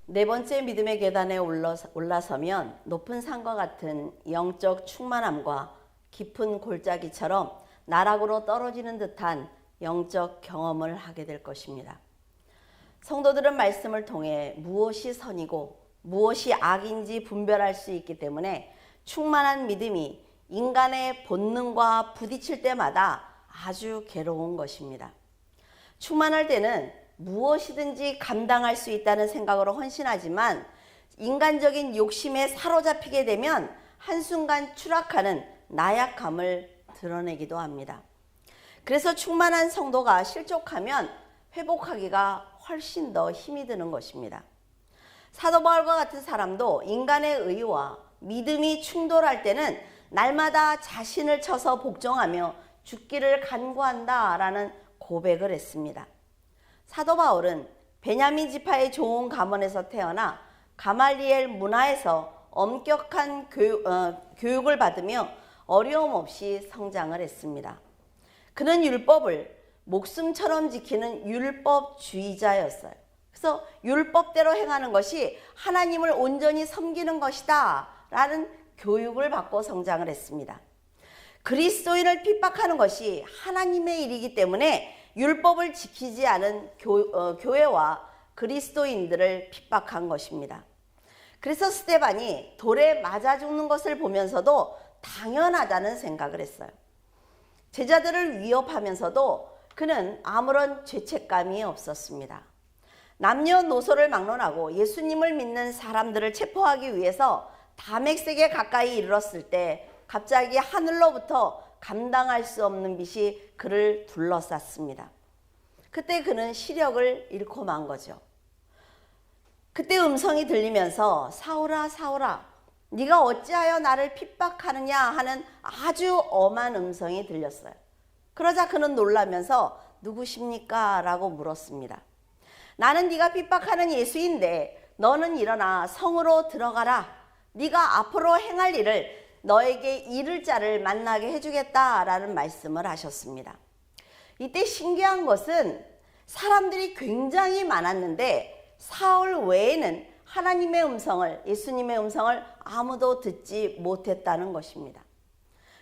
네 번째 믿음의 계단에 올라서면 높은 산과 같은 영적 충만함과 깊은 골짜기처럼 나락으로 떨어지는 듯한 영적 경험을 하게 될 것입니다. 성도들은 말씀을 통해 무엇이 선이고 무엇이 악인지 분별할 수 있기 때문에 충만한 믿음이 인간의 본능과 부딪힐 때마다 아주 괴로운 것입니다. 충만할 때는 무엇이든지 감당할 수 있다는 생각으로 헌신하지만 인간적인 욕심에 사로잡히게 되면 한순간 추락하는 나약함을 드러내기도 합니다. 그래서 충만한 성도가 실족하면 회복하기가 훨씬 더 힘이 드는 것입니다. 사도 바울과 같은 사람도 인간의 의와 믿음이 충돌할 때는 날마다 자신을 쳐서 복종하며 죽기를 간구한다라는 고백을 했습니다. 사도 바울은 베냐민 지파의 좋은 가문에서 태어나 가말리엘 문화에서 엄격한 교육을 받으며 어려움 없이 성장을 했습니다. 그는 율법을 목숨처럼 지키는 율법주의자였어요. 그래서 율법대로 행하는 것이 하나님을 온전히 섬기는 것이다 라는 교육을 받고 성장을 했습니다. 그리스도인을 핍박하는 것이 하나님의 일이기 때문에 율법을 지키지 않은 교회와 그리스도인들을 핍박한 것입니다. 그래서 스데반이 돌에 맞아 죽는 것을 보면서도 당연하다는 생각을 했어요. 제자들을 위협하면서도 그는 아무런 죄책감이 없었습니다. 남녀노소를 막론하고 예수님을 믿는 사람들을 체포하기 위해서 다맥색에 가까이 이르렀을 때 갑자기 하늘로부터 감당할 수 없는 빛이 그를 둘러쌌습니다. 그때 그는 시력을 잃고 만 거죠. 그때 음성이 들리면서 사울아 사울아 네가 어찌하여 나를 핍박하느냐 하는 아주 엄한 음성이 들렸어요. 그러자 그는 놀라면서 누구십니까? 라고 물었습니다. 나는 네가 핍박하는 예수인데 너는 일어나 성으로 들어가라. 네가 앞으로 행할 일을 너에게 이를 자를 만나게 해주겠다라는 말씀을 하셨습니다. 이때 신기한 것은 사람들이 굉장히 많았는데 사울 외에는 하나님의 음성을, 예수님의 음성을 아무도 듣지 못했다는 것입니다.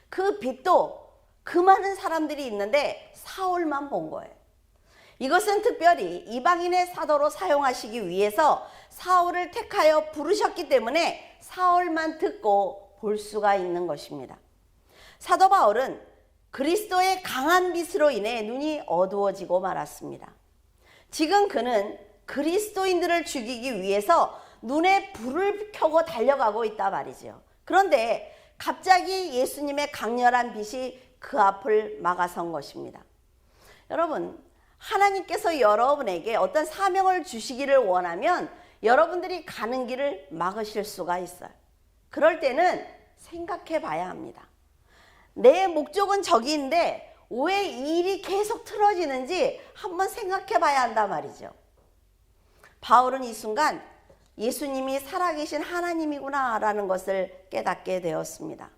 그 빛도 그 많은 사람들이 있는데 사울만 본 거예요. 이것은 특별히 이방인의 사도로 사용하시기 위해서 사울을 택하여 부르셨기 때문에 사울만 듣고 볼 수가 있는 것입니다. 사도 바울은 그리스도의 강한 빛으로 인해 눈이 어두워지고 말았습니다. 지금 그는 그리스도인들을 죽이기 위해서 눈에 불을 켜고 달려가고 있다 말이죠. 그런데 갑자기 예수님의 강렬한 빛이 그 앞을 막아선 것입니다. 여러분, 하나님께서 여러분에게 어떤 사명을 주시기를 원하면 여러분들이 가는 길을 막으실 수가 있어요. 그럴 때는 생각해 봐야 합니다. 내 목적은 저기인데 왜 이 일이 계속 틀어지는지 한번 생각해 봐야 한단 말이죠. 바울은 이 순간 예수님이 살아계신 하나님이구나 라는 것을 깨닫게 되었습니다.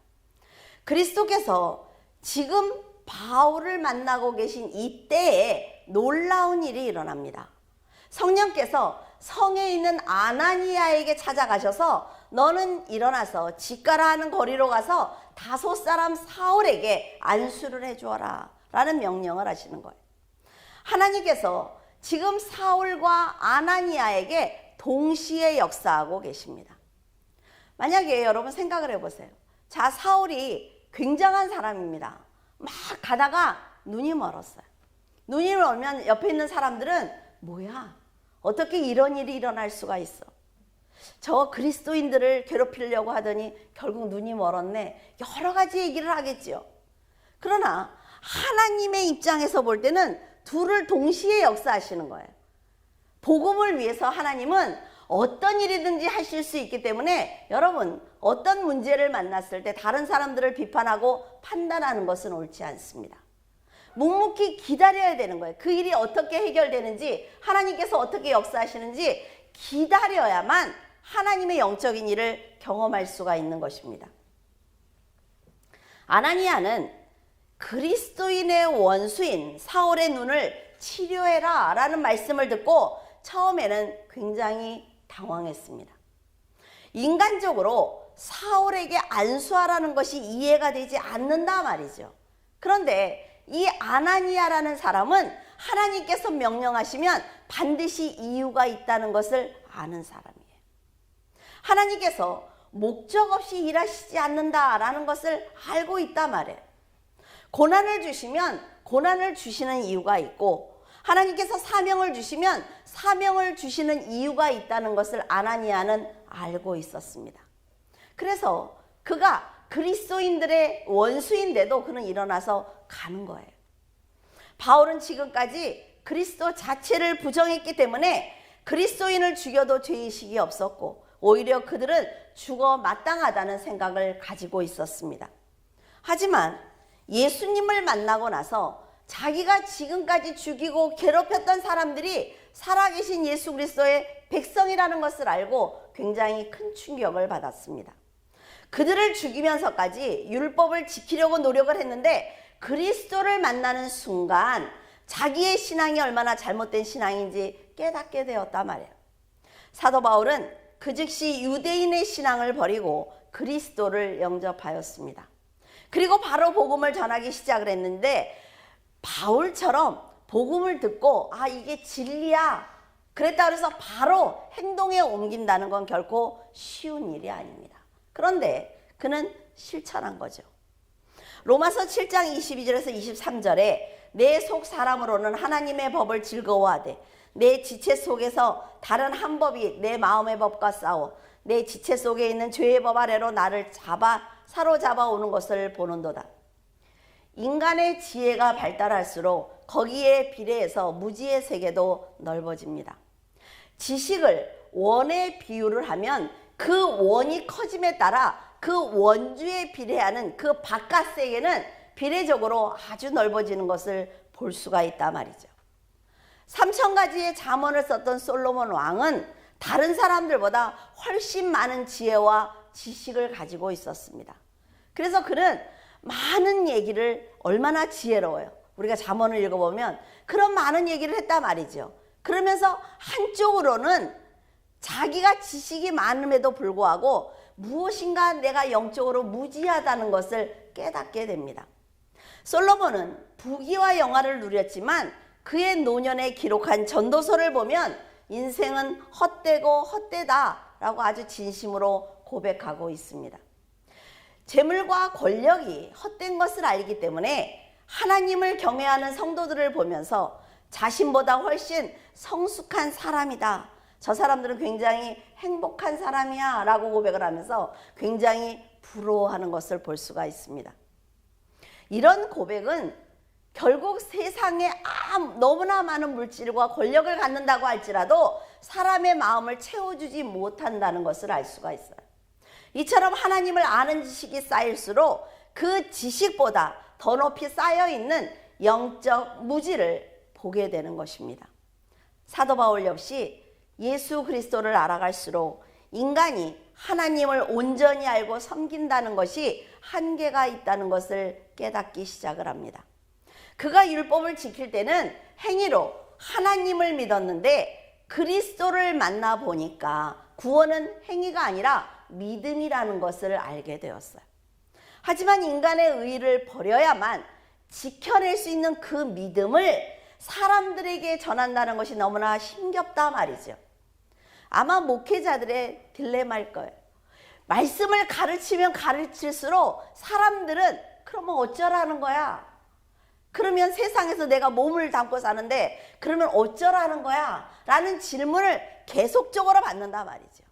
그리스도께서 지금 바울을 만나고 계신 이때에 놀라운 일이 일어납니다. 성령께서 성에 있는 아나니아에게 찾아가셔서 너는 일어나서 집가라 하는 거리로 가서 다소 사람 사울에게 안수를 해주어라 라는 명령을 하시는 거예요. 하나님께서 지금 사울과 아나니아에게 동시에 역사하고 계십니다. 만약에 여러분 생각을 해보세요. 자, 사울이 굉장한 사람입니다. 막 가다가 눈이 멀었어요. 눈이 멀면 옆에 있는 사람들은 뭐야? 어떻게 이런 일이 일어날 수가 있어? 저 그리스도인들을 괴롭히려고 하더니 결국 눈이 멀었네. 여러 가지 얘기를 하겠지요. 그러나 하나님의 입장에서 볼 때는 둘을 동시에 역사하시는 거예요. 복음을 위해서 하나님은 어떤 일이든지 하실 수 있기 때문에 여러분, 어떤 문제를 만났을 때 다른 사람들을 비판하고 판단하는 것은 옳지 않습니다. 묵묵히 기다려야 되는 거예요. 그 일이 어떻게 해결되는지, 하나님께서 어떻게 역사하시는지 기다려야만 하나님의 영적인 일을 경험할 수가 있는 것입니다. 아나니아는 그리스도인의 원수인 사울의 눈을 치료해라 라는 말씀을 듣고 처음에는 굉장히 당황했습니다. 인간적으로 사울에게 안수하라는 것이 이해가 되지 않는다 말이죠. 그런데 이 아나니아라는 사람은 하나님께서 명령하시면 반드시 이유가 있다는 것을 아는 사람이에요. 하나님께서 목적 없이 일하시지 않는다라는 것을 알고 있단 말이에요. 고난을 주시면 고난을 주시는 이유가 있고, 하나님께서 사명을 주시면 사명을 주시는 이유가 있다는 것을 아나니아는 알고 있었습니다. 그래서 그가 그리스도인들의 원수인데도 그는 일어나서 가는 거예요. 바울은 지금까지 그리스도 자체를 부정했기 때문에 그리스도인을 죽여도 죄의식이 없었고, 오히려 그들은 죽어 마땅하다는 생각을 가지고 있었습니다. 하지만 예수님을 만나고 나서 자기가 지금까지 죽이고 괴롭혔던 사람들이 살아계신 예수 그리스도의 백성이라는 것을 알고 굉장히 큰 충격을 받았습니다. 그들을 죽이면서까지 율법을 지키려고 노력을 했는데 그리스도를 만나는 순간 자기의 신앙이 얼마나 잘못된 신앙인지 깨닫게 되었단 말이에요. 사도 바울은 그 즉시 유대인의 신앙을 버리고 그리스도를 영접하였습니다. 그리고 바로 복음을 전하기 시작을 했는데, 바울처럼 복음을 듣고 이게 진리야 그랬다 그래서 바로 행동에 옮긴다는 건 결코 쉬운 일이 아닙니다. 그런데 그는 실천한 거죠. 로마서 7장 22절에서 23절에 내 속 사람으로는 하나님의 법을 즐거워하되 내 지체 속에서 다른 한 법이 내 마음의 법과 싸워 내 지체 속에 있는 죄의 법 아래로 나를 사로잡아 오는 것을 보는도다. 인간의 지혜가 발달할수록 거기에 비례해서 무지의 세계도 넓어집니다. 지식을 원에 비유를 하면 그 원이 커짐에 따라 그 원주에 비례하는 그 바깥 세계는 비례적으로 아주 넓어지는 것을 볼 수가 있단 말이죠. 3,000가지의 잠언을 썼던 솔로몬 왕은 다른 사람들보다 훨씬 많은 지혜와 지식을 가지고 있었습니다. 그래서 그는 많은 얘기를, 얼마나 지혜로워요. 우리가 잠언을 읽어보면 그런 많은 얘기를 했단 말이죠. 그러면서 한쪽으로는 자기가 지식이 많음에도 불구하고 무엇인가 내가 영적으로 무지하다는 것을 깨닫게 됩니다. 솔로몬은 부귀와 영화를 누렸지만 그의 노년에 기록한 전도서를 보면 인생은 헛되고 헛되다라고 아주 진심으로 고백하고 있습니다. 재물과 권력이 헛된 것을 알기 때문에 하나님을 경외하는 성도들을 보면서 자신보다 훨씬 성숙한 사람이다, 저 사람들은 굉장히 행복한 사람이야 라고 고백을 하면서 굉장히 부러워하는 것을 볼 수가 있습니다. 이런 고백은 결국 세상에 너무나 많은 물질과 권력을 갖는다고 할지라도 사람의 마음을 채워주지 못한다는 것을 알 수가 있어요. 이처럼 하나님을 아는 지식이 쌓일수록 그 지식보다 더 높이 쌓여있는 영적 무지를 보게 되는 것입니다. 사도 바울 역시 예수 그리스도를 알아갈수록 인간이 하나님을 온전히 알고 섬긴다는 것이 한계가 있다는 것을 깨닫기 시작을 합니다. 그가 율법을 지킬 때는 행위로 하나님을 믿었는데 그리스도를 만나 보니까 구원은 행위가 아니라 믿음이라는 것을 알게 되었어요. 하지만 인간의 의의를 버려야만 지켜낼 수 있는 그 믿음을 사람들에게 전한다는 것이 너무나 힘겹다 말이죠. 아마 목회자들의 딜레마일 거예요. 말씀을 가르치면 가르칠수록 사람들은 그러면 어쩌라는 거야? 그러면 세상에서 내가 몸을 담고 사는데 그러면 어쩌라는 거야? 라는 질문을 계속적으로 받는단 말이죠.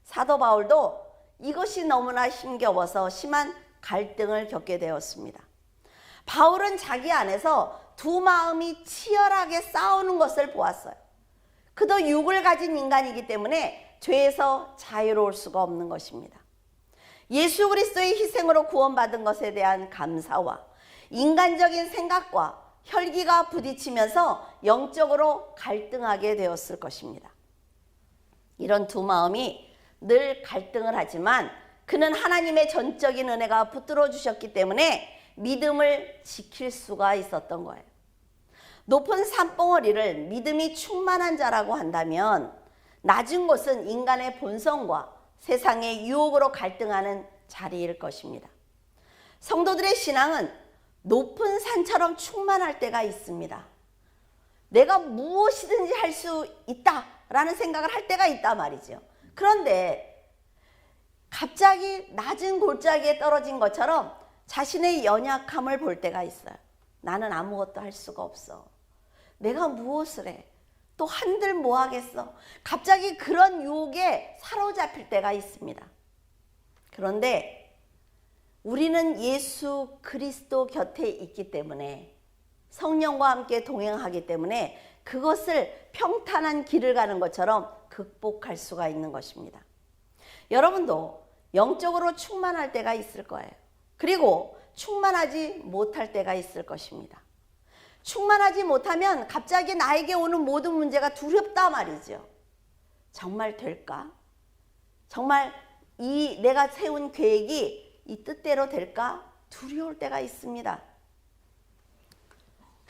사도 바울도 이것이 너무나 힘겨워서 심한 갈등을 겪게 되었습니다. 바울은 자기 안에서 두 마음이 치열하게 싸우는 것을 보았어요. 그도 육을 가진 인간이기 때문에 죄에서 자유로울 수가 없는 것입니다. 예수 그리스도의 희생으로 구원받은 것에 대한 감사와 인간적인 생각과 혈기가 부딪히면서 영적으로 갈등하게 되었을 것입니다. 이런 두 마음이 늘 갈등을 하지만 그는 하나님의 전적인 은혜가 붙들어 주셨기 때문에 믿음을 지킬 수가 있었던 거예요. 높은 산봉우리를 믿음이 충만한 자라고 한다면 낮은 곳은 인간의 본성과 세상의 유혹으로 갈등하는 자리일 것입니다. 성도들의 신앙은 높은 산처럼 충만할 때가 있습니다. 내가 무엇이든지 할 수 있다라는 생각을 할 때가 있단 말이죠. 그런데 갑자기 낮은 골짜기에 떨어진 것처럼 자신의 연약함을 볼 때가 있어요. 나는 아무것도 할 수가 없어. 내가 무엇을 해? 또 한들 뭐 하겠어? 갑자기 그런 유혹에 사로잡힐 때가 있습니다. 그런데 우리는 예수 그리스도 곁에 있기 때문에, 성령과 함께 동행하기 때문에 그것을 평탄한 길을 가는 것처럼 극복할 수가 있는 것입니다. 여러분도 영적으로 충만할 때가 있을 거예요. 그리고 충만하지 못할 때가 있을 것입니다. 충만하지 못하면 갑자기 나에게 오는 모든 문제가 두렵다 말이죠. 정말 될까? 정말 이 내가 세운 계획이 이 뜻대로 될까? 두려울 때가 있습니다.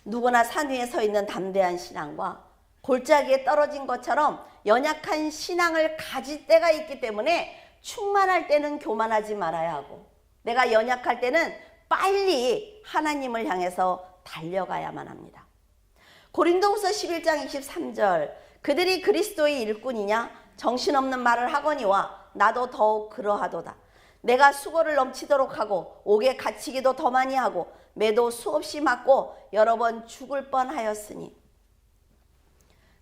누구나 산 위에 서 있는 담대한 신앙과 골짜기에 떨어진 것처럼 연약한 신앙을 가질 때가 있기 때문에 충만할 때는 교만하지 말아야 하고, 내가 연약할 때는 빨리 하나님을 향해서 달려가야만 합니다. 고린도후서 11장 23절, 그들이 그리스도의 일꾼이냐? 정신없는 말을 하거니와 나도 더욱 그러하도다. 내가 수고를 넘치도록 하고 옥에 갇히기도 더 많이 하고 매도 수없이 맞고 여러 번 죽을 뻔하였으니.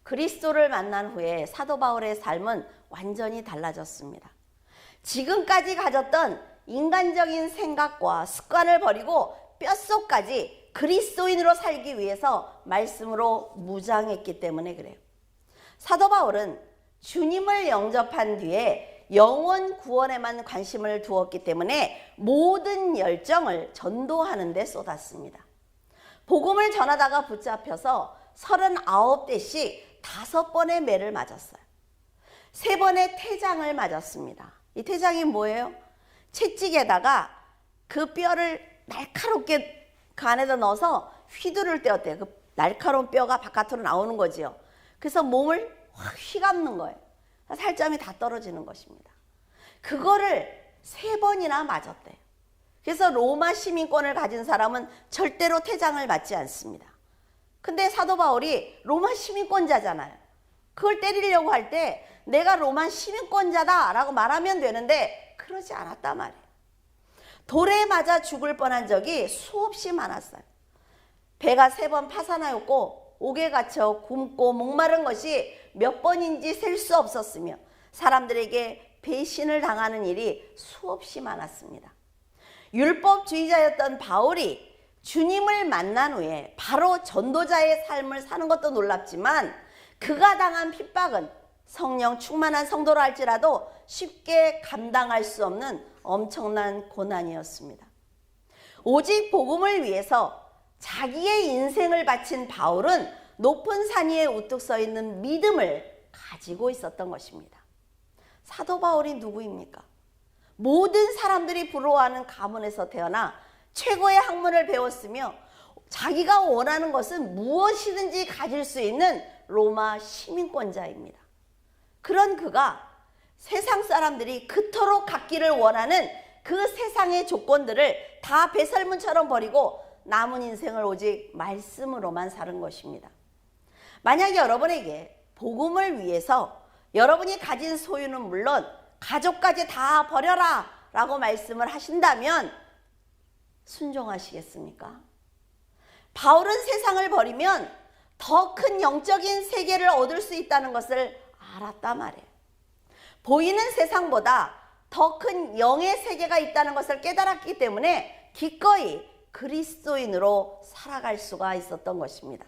그리스도를 만난 후에 사도 바울의 삶은 완전히 달라졌습니다. 지금까지 가졌던 인간적인 생각과 습관을 버리고 뼛속까지 그리스도인으로 살기 위해서 말씀으로 무장했기 때문에 그래요. 사도 바울은 주님을 영접한 뒤에 영원 구원에만 관심을 두었기 때문에 모든 열정을 전도하는 데 쏟았습니다. 복음을 전하다가 붙잡혀서 39대씩 5번의 매를 맞았어요. 3번의 태장을 맞았습니다. 이 태장이 뭐예요? 채찍에다가 그 뼈를 날카롭게 그 안에다 넣어서 휘두를 때였대요. 그 날카로운 뼈가 바깥으로 나오는 거지요. 그래서 몸을 확 휘감는 거예요. 살점이 다 떨어지는 것입니다. 그거를 3번이나 맞았대요. 그래서 로마 시민권을 가진 사람은 절대로 태장을 맞지 않습니다. 근데 사도 바울이 로마 시민권자잖아요. 그걸 때리려고 할 때 내가 로마 시민권자다라고 말하면 되는데 그러지 않았단 말이에요. 돌에 맞아 죽을 뻔한 적이 수없이 많았어요. 배가 3번 파산하였고 옥에 갇혀 굶고 목마른 것이 몇 번인지 셀 수 없었으며 사람들에게 배신을 당하는 일이 수없이 많았습니다. 율법주의자였던 바울이 주님을 만난 후에 바로 전도자의 삶을 사는 것도 놀랍지만 그가 당한 핍박은 성령 충만한 성도로 할지라도 쉽게 감당할 수 없는 엄청난 고난이었습니다. 오직 복음을 위해서 자기의 인생을 바친 바울은 높은 산 위에 우뚝 서 있는 믿음을 가지고 있었던 것입니다. 사도 바울이 누구입니까? 모든 사람들이 부러워하는 가문에서 태어나 최고의 학문을 배웠으며 자기가 원하는 것은 무엇이든지 가질 수 있는 로마 시민권자입니다. 그런 그가 세상 사람들이 그토록 갖기를 원하는 그 세상의 조건들을 다 배설물처럼 버리고 남은 인생을 오직 말씀으로만 사는 것입니다. 만약에 여러분에게 복음을 위해서 여러분이 가진 소유는 물론 가족까지 다 버려라 라고 말씀을 하신다면 순종하시겠습니까? 바울은 세상을 버리면 더 큰 영적인 세계를 얻을 수 있다는 것을 알았단 말이에요. 보이는 세상보다 더 큰 영의 세계가 있다는 것을 깨달았기 때문에 기꺼이 그리스도인으로 살아갈 수가 있었던 것입니다.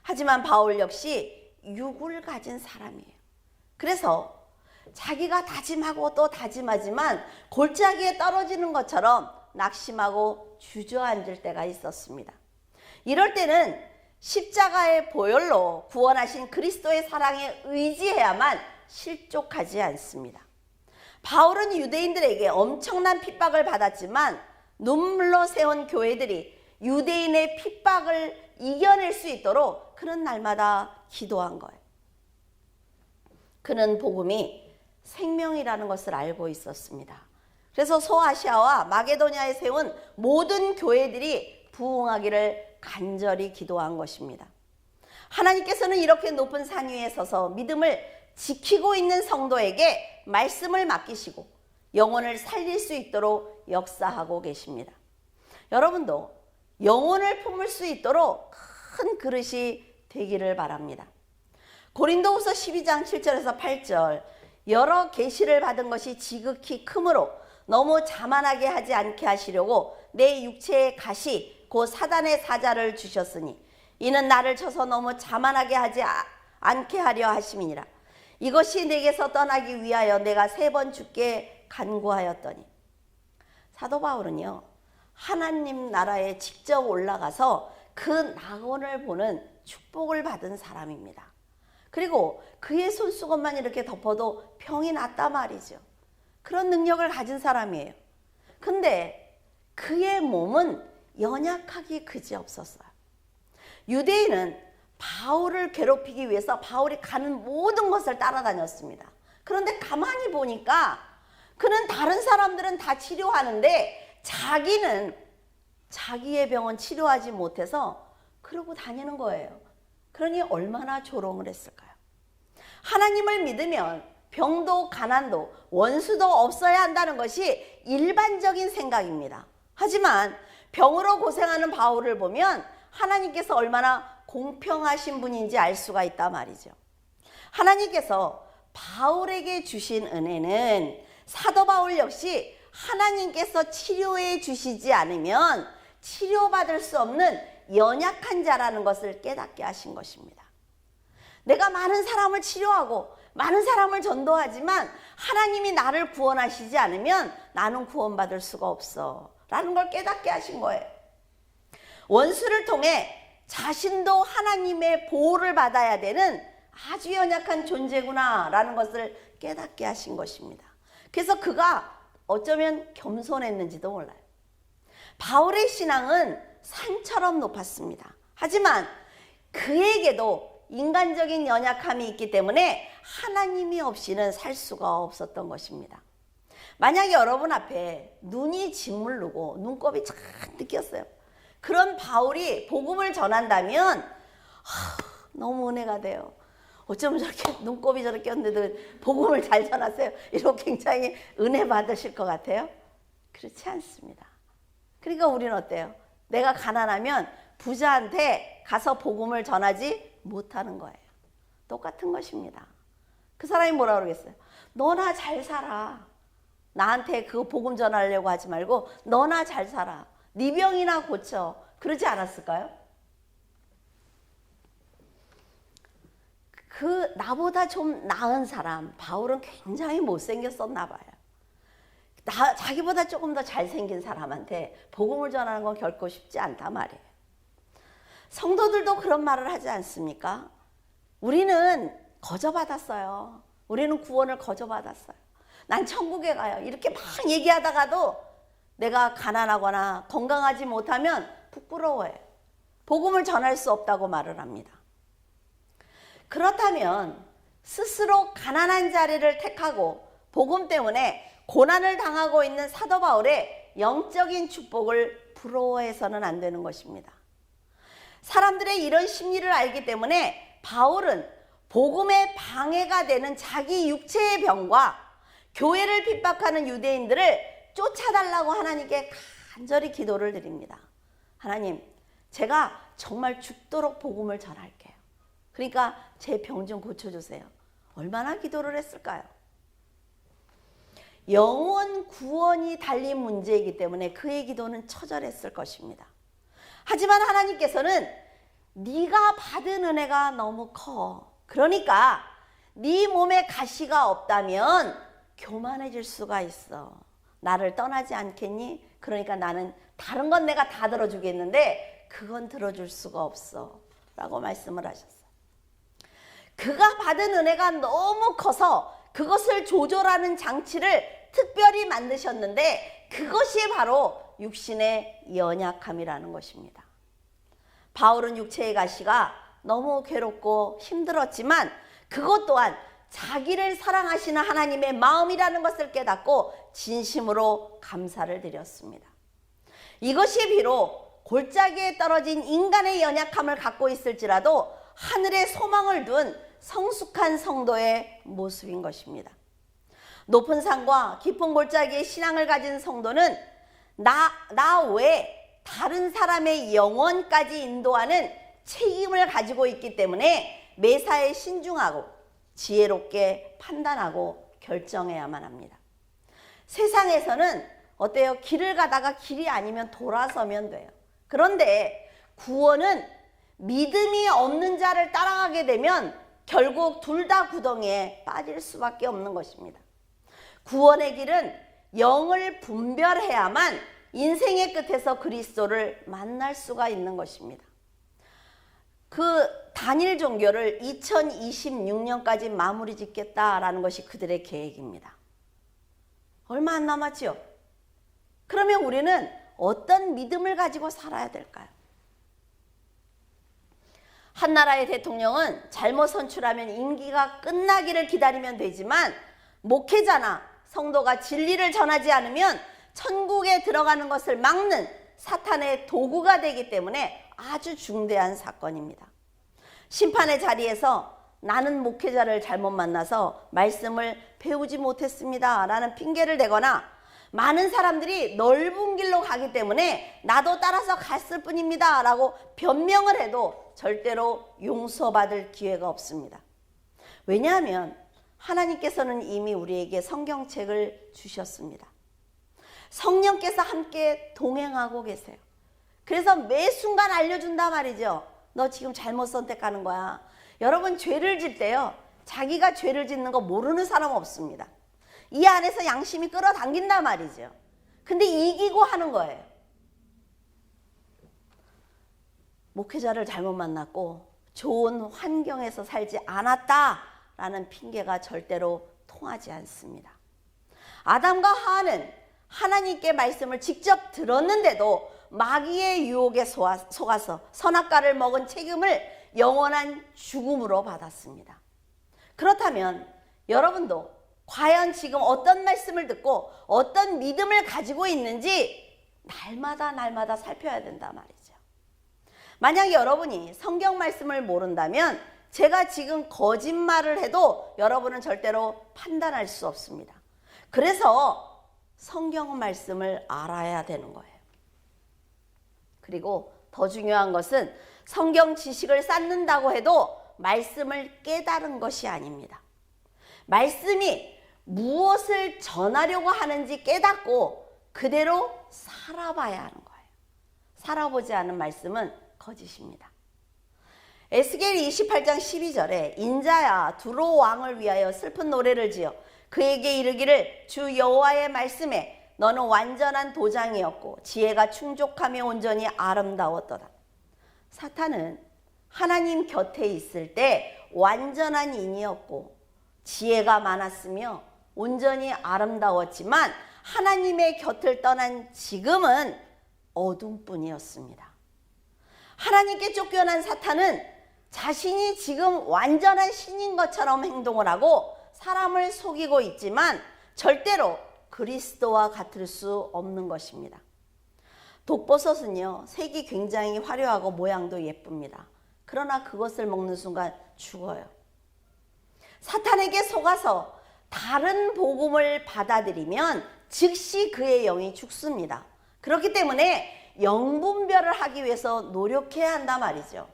하지만 바울 역시 육을 가진 사람이에요. 그래서 자기가 다짐하고 또 다짐하지만 골짜기에 떨어지는 것처럼 낙심하고 주저앉을 때가 있었습니다. 이럴 때는 십자가의 보혈로 구원하신 그리스도의 사랑에 의지해야만 실족하지 않습니다. 바울은 유대인들에게 엄청난 핍박을 받았지만 눈물로 세운 교회들이 유대인의 핍박을 이겨낼 수 있도록 그는 날마다 기도한 거예요. 그는 복음이 생명이라는 것을 알고 있었습니다. 그래서 소아시아와 마게도냐에 세운 모든 교회들이 부흥하기를 간절히 기도한 것입니다. 하나님께서는 이렇게 높은 산 위에 서서 믿음을 지키고 있는 성도에게 말씀을 맡기시고 영혼을 살릴 수 있도록 역사하고 계십니다. 여러분도 영혼을 품을 수 있도록 큰 그릇이 되기를 바랍니다. 고린도후서 12장 7절에서 8절, 여러 계시를 받은 것이 지극히 크므로 너무 자만하게 하지 않게 하시려고 내 육체의 가시 곧 사단의 사자를 주셨으니 이는 나를 쳐서 너무 자만하게 하지 않게 하려 하심이니라. 이것이 내게서 떠나기 위하여 내가 3번 주께 간구하였더니. 사도 바울은요, 하나님 나라에 직접 올라가서 그 낙원을 보는 축복을 받은 사람입니다. 그리고 그의 손수건만 이렇게 덮어도 병이 낫단 말이죠. 그런 능력을 가진 사람이에요. 근데 그의 몸은 연약하기 그지없었어요. 유대인은 바울을 괴롭히기 위해서 바울이 가는 모든 것을 따라다녔습니다. 그런데 가만히 보니까 그는 다른 사람들은 다 치료하는데 자기는 자기의 병은 치료하지 못해서 그러고 다니는 거예요. 그러니 얼마나 조롱을 했을까요? 하나님을 믿으면 병도 가난도 원수도 없어야 한다는 것이 일반적인 생각입니다. 하지만 병으로 고생하는 바울을 보면 하나님께서 얼마나 공평하신 분인지 알 수가 있단 말이죠. 하나님께서 바울에게 주신 은혜는 사도 바울 역시 하나님께서 치료해 주시지 않으면 치료받을 수 없는 연약한 자라는 것을 깨닫게 하신 것입니다. 내가 많은 사람을 치료하고 많은 사람을 전도하지만 하나님이 나를 구원하시지 않으면 나는 구원받을 수가 없어 라는 걸 깨닫게 하신 거예요. 원수를 통해 자신도 하나님의 보호를 받아야 되는 아주 연약한 존재구나 라는 것을 깨닫게 하신 것입니다. 그래서 그가 어쩌면 겸손했는지도 몰라요. 바울의 신앙은 산처럼 높았습니다. 하지만 그에게도 인간적인 연약함이 있기 때문에 하나님이 없이는 살 수가 없었던 것입니다. 만약에 여러분 앞에 눈이 짓무르고 눈곱이 잔뜩 꼈어요. 그런 바울이 복음을 전한다면 너무 은혜가 돼요. 어쩌면 저렇게 눈곱이 저렇게 꼈는데도 복음을 잘 전하세요. 이렇게 굉장히 은혜 받으실 것 같아요? 그렇지 않습니다. 그러니까 우리는 어때요? 내가 가난하면 부자한테 가서 복음을 전하지 못하는 거예요. 똑같은 것입니다. 그 사람이 뭐라 그러겠어요? 너나 잘 살아. 나한테 그 복음 전하려고 하지 말고 너나 잘 살아. 네 병이나 고쳐. 그러지 않았을까요? 그 나보다 좀 나은 사람, 바울은 굉장히 못생겼었나 봐요. 자기보다 조금 더 잘생긴 사람한테 복음을 전하는 건 결코 쉽지 않단 말이에요. 성도들도 그런 말을 하지 않습니까? 우리는 거저받았어요. 우리는 구원을 거저받았어요. 난 천국에 가요. 이렇게 막 얘기하다가도 내가 가난하거나 건강하지 못하면 부끄러워해요. 복음을 전할 수 없다고 말을 합니다. 그렇다면 스스로 가난한 자리를 택하고 복음 때문에 고난을 당하고 있는 사도 바울의 영적인 축복을 부러워해서는 안 되는 것입니다. 사람들의 이런 심리를 알기 때문에 바울은 복음에 방해가 되는 자기 육체의 병과 교회를 핍박하는 유대인들을 쫓아달라고 하나님께 간절히 기도를 드립니다. 하나님, 제가 정말 죽도록 복음을 전할게요. 그러니까 제 병 좀 고쳐주세요. 얼마나 기도를 했을까요? 영원 구원이 달린 문제이기 때문에 그의 기도는 처절했을 것입니다. 하지만 하나님께서는 네가 받은 은혜가 너무 커. 그러니까 네 몸에 가시가 없다면 교만해질 수가 있어. 나를 떠나지 않겠니? 그러니까 나는 다른 건 내가 다 들어주겠는데 그건 들어줄 수가 없어 라고 말씀을 하셨어요. 그가 받은 은혜가 너무 커서 그것을 조절하는 장치를 특별히 만드셨는데 그것이 바로 육신의 연약함이라는 것입니다. 바울은 육체의 가시가 너무 괴롭고 힘들었지만 그것 또한 자기를 사랑하시는 하나님의 마음이라는 것을 깨닫고 진심으로 감사를 드렸습니다. 이것이 비록 골짜기에 떨어진 인간의 연약함을 갖고 있을지라도 하늘에 소망을 둔 성숙한 성도의 모습인 것입니다. 높은 산과 깊은 골짜기의 신앙을 가진 성도는 나 외에 다른 사람의 영혼까지 인도하는 책임을 가지고 있기 때문에 매사에 신중하고 지혜롭게 판단하고 결정해야만 합니다. 세상에서는 어때요? 길을 가다가 길이 아니면 돌아서면 돼요. 그런데 구원은 믿음이 없는 자를 따라가게 되면 결국 둘 다 구덩이에 빠질 수밖에 없는 것입니다. 구원의 길은 영을 분별해야만 인생의 끝에서 그리스도를 만날 수가 있는 것입니다. 그 단일 종교를 2026년까지 마무리 짓겠다라는 것이 그들의 계획입니다. 얼마 안 남았죠? 그러면 우리는 어떤 믿음을 가지고 살아야 될까요? 한 나라의 대통령은 잘못 선출하면 임기가 끝나기를 기다리면 되지만 목회자나 성도가 진리를 전하지 않으면 천국에 들어가는 것을 막는 사탄의 도구가 되기 때문에 아주 중대한 사건입니다. 심판의 자리에서 나는 목회자를 잘못 만나서 말씀을 배우지 못했습니다 라는 핑계를 대거나 많은 사람들이 넓은 길로 가기 때문에 나도 따라서 갔을 뿐입니다 라고 변명을 해도 절대로 용서받을 기회가 없습니다. 왜냐하면 하나님께서는 이미 우리에게 성경책을 주셨습니다. 성령께서 함께 동행하고 계세요. 그래서 매 순간 알려준단 말이죠. 너 지금 잘못 선택하는 거야. 여러분 죄를 질 때요. 자기가 죄를 짓는 거 모르는 사람 없습니다. 이 안에서 양심이 끌어당긴단 말이죠. 근데 이기고 하는 거예요. 목회자를 잘못 만났고 좋은 환경에서 살지 않았다라는 핑계가 절대로 통하지 않습니다. 아담과 하와는 하나님께 말씀을 직접 들었는데도 마귀의 유혹에 속아서 선악과를 먹은 책임을 영원한 죽음으로 받았습니다. 그렇다면 여러분도 과연 지금 어떤 말씀을 듣고 어떤 믿음을 가지고 있는지 날마다 살펴야 된단 말이죠. 만약 여러분이 성경 말씀을 모른다면 제가 지금 거짓말을 해도 여러분은 절대로 판단할 수 없습니다. 그래서 성경 말씀을 알아야 되는 거예요. 그리고 더 중요한 것은 성경 지식을 쌓는다고 해도 말씀을 깨달은 것이 아닙니다. 말씀이 무엇을 전하려고 하는지 깨닫고 그대로 살아봐야 하는 거예요. 살아보지 않은 말씀은 거짓입니다. 에스겔 28장 12절에 인자야 두로 왕을 위하여 슬픈 노래를 지어 그에게 이르기를 주 여호와의 말씀에 너는 완전한 도장이었고 지혜가 충족하며 온전히 아름다웠도다. 사탄은 하나님 곁에 있을 때 완전한 인이었고 지혜가 많았으며 온전히 아름다웠지만 하나님의 곁을 떠난 지금은 어둠뿐이었습니다. 하나님께 쫓겨난 사탄은 자신이 지금 완전한 신인 것처럼 행동을 하고 사람을 속이고 있지만 절대로 그리스도와 같을 수 없는 것입니다. 독버섯은요, 색이 굉장히 화려하고 모양도 예쁩니다. 그러나 그것을 먹는 순간 죽어요. 사탄에게 속아서 다른 복음을 받아들이면 즉시 그의 영이 죽습니다. 그렇기 때문에 영분별을 하기 위해서 노력해야 한단 말이죠.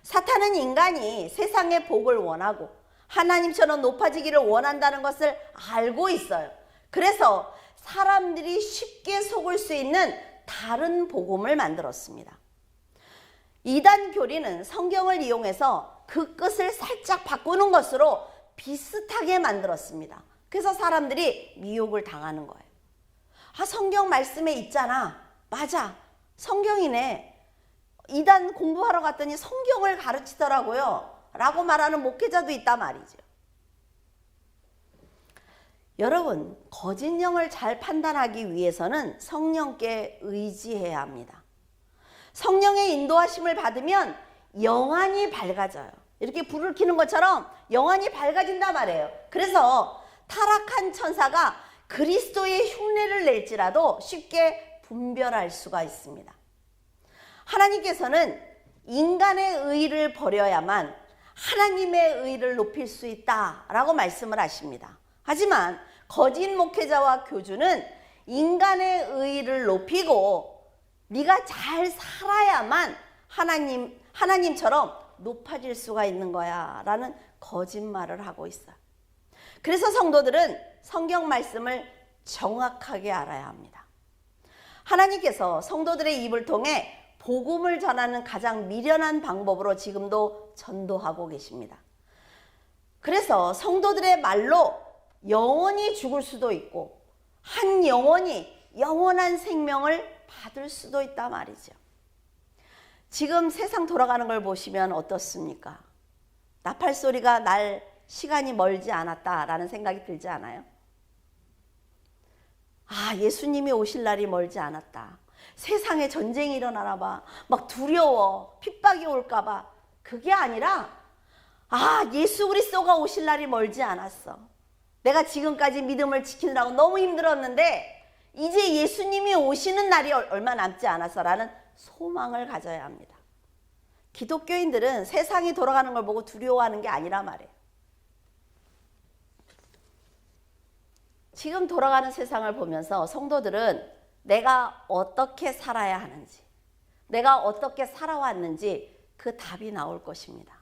사탄은 인간이 세상의 복을 원하고 하나님처럼 높아지기를 원한다는 것을 알고 있어요. 그래서 사람들이 쉽게 속을 수 있는 다른 복음을 만들었습니다. 이단 교리는 성경을 이용해서 그 끝을 살짝 바꾸는 것으로 비슷하게 만들었습니다. 그래서 사람들이 미혹을 당하는 거예요. 아, 성경 말씀에 있잖아. 맞아. 성경이네. 이단 공부하러 갔더니 성경을 가르치더라고요. 라고 말하는 목회자도 있단 말이죠. 여러분, 거짓 영을 잘 판단하기 위해서는 성령께 의지해야 합니다. 성령의 인도하심을 받으면 영안이 밝아져요. 이렇게 불을 켜는 것처럼 영안이 밝아진단 말이에요. 그래서 타락한 천사가 그리스도의 흉내를 낼지라도 쉽게 분별할 수가 있습니다. 하나님께서는 인간의 의를 버려야만 하나님의 의를 높일 수 있다라고 말씀을 하십니다. 하지만 거짓 목회자와 교주는 인간의 의를 높이고 네가 잘 살아야만 하나님처럼 높아질 수가 있는 거야 라는 거짓말을 하고 있어요. 그래서 성도들은 성경 말씀을 정확하게 알아야 합니다. 하나님께서 성도들의 입을 통해 복음을 전하는 가장 미련한 방법으로 지금도 전도하고 계십니다. 그래서 성도들의 말로 영원히 죽을 수도 있고 한 영혼이 영원한 생명을 받을 수도 있단 말이죠. 지금 세상 돌아가는 걸 보시면 어떻습니까? 나팔 소리가 날 시간이 멀지 않았다라는 생각이 들지 않아요? 아, 예수님이 오실 날이 멀지 않았다. 세상에 전쟁이 일어나나 봐. 막 두려워. 핍박이 올까 봐. 그게 아니라 아, 예수 그리스도가 오실 날이 멀지 않았어. 내가 지금까지 믿음을 지키느라고 너무 힘들었는데 이제 예수님이 오시는 날이 얼마 남지 않아서라는 소망을 가져야 합니다. 기독교인들은 세상이 돌아가는 걸 보고 두려워하는 게 아니라 말이에요. 지금 돌아가는 세상을 보면서 성도들은 내가 어떻게 살아야 하는지, 내가 어떻게 살아왔는지 그 답이 나올 것입니다.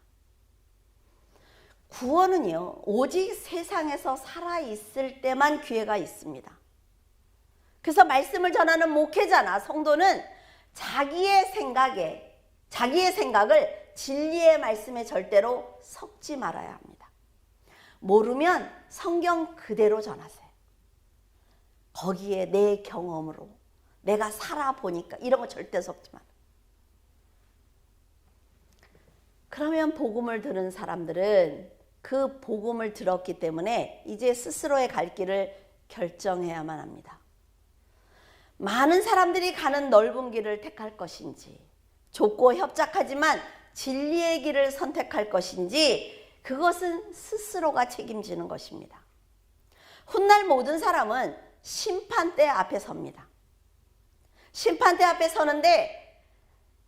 구원은요, 오직 세상에서 살아있을 때만 기회가 있습니다. 그래서 말씀을 전하는 목회자나 성도는 자기의 생각을 진리의 말씀에 절대로 섞지 말아야 합니다. 모르면 성경 그대로 전하세요. 거기에 내 경험으로 내가 살아보니까 이런 거 절대 섞지 마라. 그러면 복음을 들은 사람들은 그 복음을 들었기 때문에 이제 스스로의 갈 길을 결정해야만 합니다. 많은 사람들이 가는 넓은 길을 택할 것인지, 좁고 협착하지만 진리의 길을 선택할 것인지, 그것은 스스로가 책임지는 것입니다. 훗날 모든 사람은 심판대 앞에 섭니다. 심판대 앞에 서는데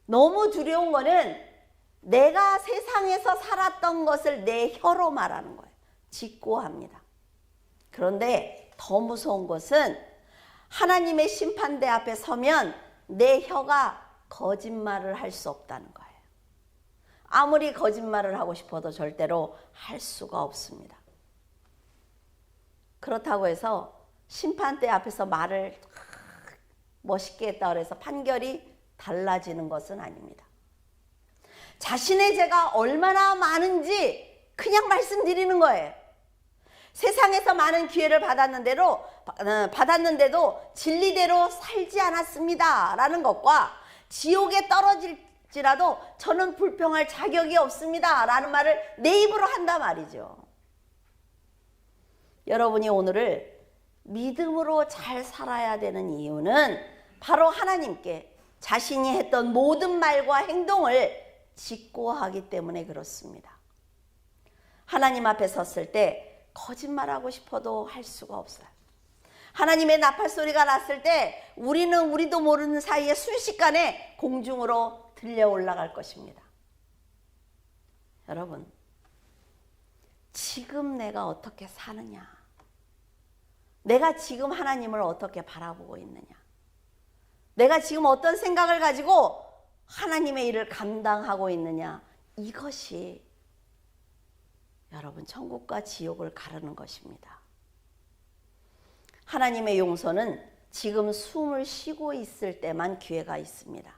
너무 두려운 거는 내가 세상에서 살았던 것을 내 혀로 말하는 거예요. 직고합니다. 그런데 더 무서운 것은 하나님의 심판대 앞에 서면 내 혀가 거짓말을 할 수 없다는 거예요. 아무리 거짓말을 하고 싶어도 절대로 할 수가 없습니다. 그렇다고 해서 심판대 앞에서 말을 멋있게 했다 그래서 판결이 달라지는 것은 아닙니다. 자신의 죄가 얼마나 많은지 그냥 말씀드리는 거예요. 세상에서 많은 기회를 받았는데도 진리대로 살지 않았습니다 라는 것과 지옥에 떨어질지라도 저는 불평할 자격이 없습니다 라는 말을 내 입으로 한단 말이죠. 여러분이 오늘을 믿음으로 잘 살아야 되는 이유는 바로 하나님께 자신이 했던 모든 말과 행동을 직고하기 때문에 그렇습니다. 하나님 앞에 섰을 때 거짓말하고 싶어도 할 수가 없어요. 하나님의 나팔 소리가 났을 때 우리도 모르는 사이에 순식간에 공중으로 들려 올라갈 것입니다. 여러분, 지금 내가 어떻게 사느냐, 내가 지금 하나님을 어떻게 바라보고 있느냐, 내가 지금 어떤 생각을 가지고 하나님의 일을 감당하고 있느냐, 이것이 여러분 천국과 지옥을 가르는 것입니다. 하나님의 용서는 지금 숨을 쉬고 있을 때만 기회가 있습니다.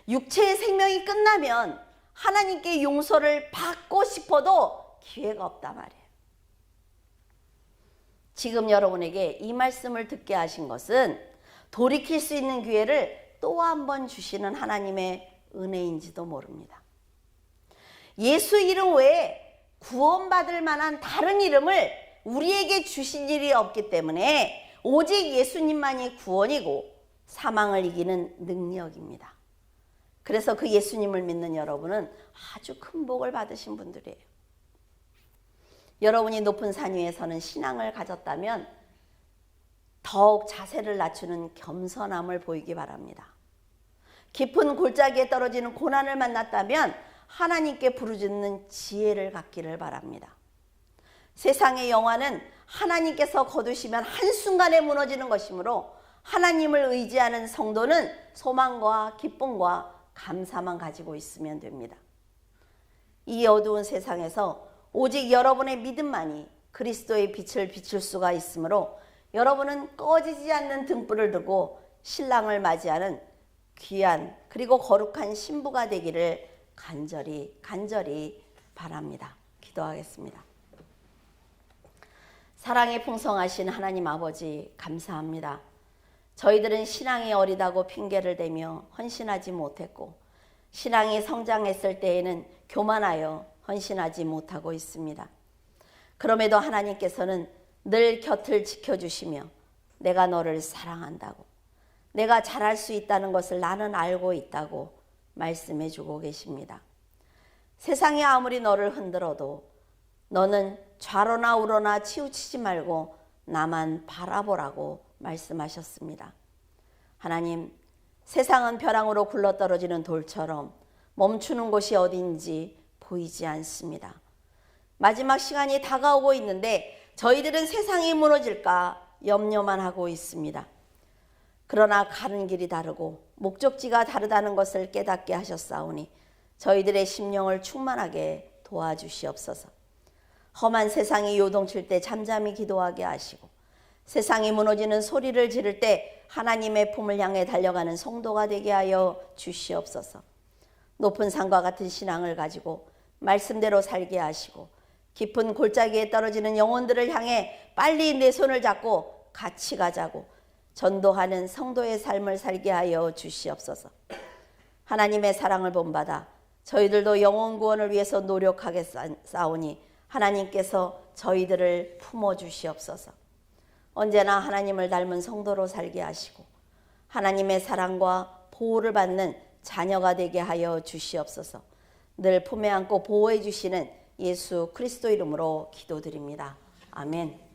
육체의 생명이 끝나면 하나님께 용서를 받고 싶어도 기회가 없단 말이에요. 지금 여러분에게 이 말씀을 듣게 하신 것은 돌이킬 수 있는 기회를 또 한 번 주시는 하나님의 은혜인지도 모릅니다. 예수 이름 외에 구원받을 만한 다른 이름을 우리에게 주신 일이 없기 때문에 오직 예수님만이 구원이고 사망을 이기는 능력입니다. 그래서 그 예수님을 믿는 여러분은 아주 큰 복을 받으신 분들이에요. 여러분이 높은 산 위에서는 신앙을 가졌다면 더욱 자세를 낮추는 겸손함을 보이기 바랍니다. 깊은 골짜기에 떨어지는 고난을 만났다면 하나님께 부르짖는 지혜를 갖기를 바랍니다. 세상의 영화는 하나님께서 거두시면 한순간에 무너지는 것이므로 하나님을 의지하는 성도는 소망과 기쁨과 감사만 가지고 있으면 됩니다. 이 어두운 세상에서 오직 여러분의 믿음만이 그리스도의 빛을 비출 수가 있으므로 여러분은 꺼지지 않는 등불을 들고 신랑을 맞이하는 귀한 그리고 거룩한 신부가 되기를 간절히 바랍니다. 기도하겠습니다. 사랑이 풍성하신 하나님 아버지 감사합니다. 저희들은 신앙이 어리다고 핑계를 대며 헌신하지 못했고 신앙이 성장했을 때에는 교만하여 헌신하지 못하고 있습니다. 그럼에도 하나님께서는 늘 곁을 지켜주시며 내가 너를 사랑한다고 내가 잘할 수 있다는 것을 나는 알고 있다고 말씀해 주고 계십니다. 세상이 아무리 너를 흔들어도 너는 좌로나 우로나 치우치지 말고 나만 바라보라고 말씀하셨습니다. 하나님, 세상은 벼랑으로 굴러떨어지는 돌처럼 멈추는 곳이 어딘지 보이지 않습니다. 마지막 시간이 다가오고 있는데 저희들은 세상이 무너질까 염려만 하고 있습니다. 그러나 가는 길이 다르고 목적지가 다르다는 것을 깨닫게 하셨사오니 저희들의 심령을 충만하게 도와주시옵소서. 험한 세상이 요동칠 때 잠잠히 기도하게 하시고 세상이 무너지는 소리를 지를 때 하나님의 품을 향해 달려가는 성도가 되게 하여 주시옵소서. 높은 산과 같은 신앙을 가지고 말씀대로 살게 하시고 깊은 골짜기에 떨어지는 영혼들을 향해 빨리 내 손을 잡고 같이 가자고 전도하는 성도의 삶을 살게 하여 주시옵소서. 하나님의 사랑을 본받아 저희들도 영혼 구원을 위해서 노력하겠사오니 하나님께서 저희들을 품어주시옵소서. 언제나 하나님을 닮은 성도로 살게 하시고 하나님의 사랑과 보호를 받는 자녀가 되게 하여 주시옵소서. 늘 품에 안고 보호해 주시는 예수 그리스도 이름으로 기도드립니다. 아멘.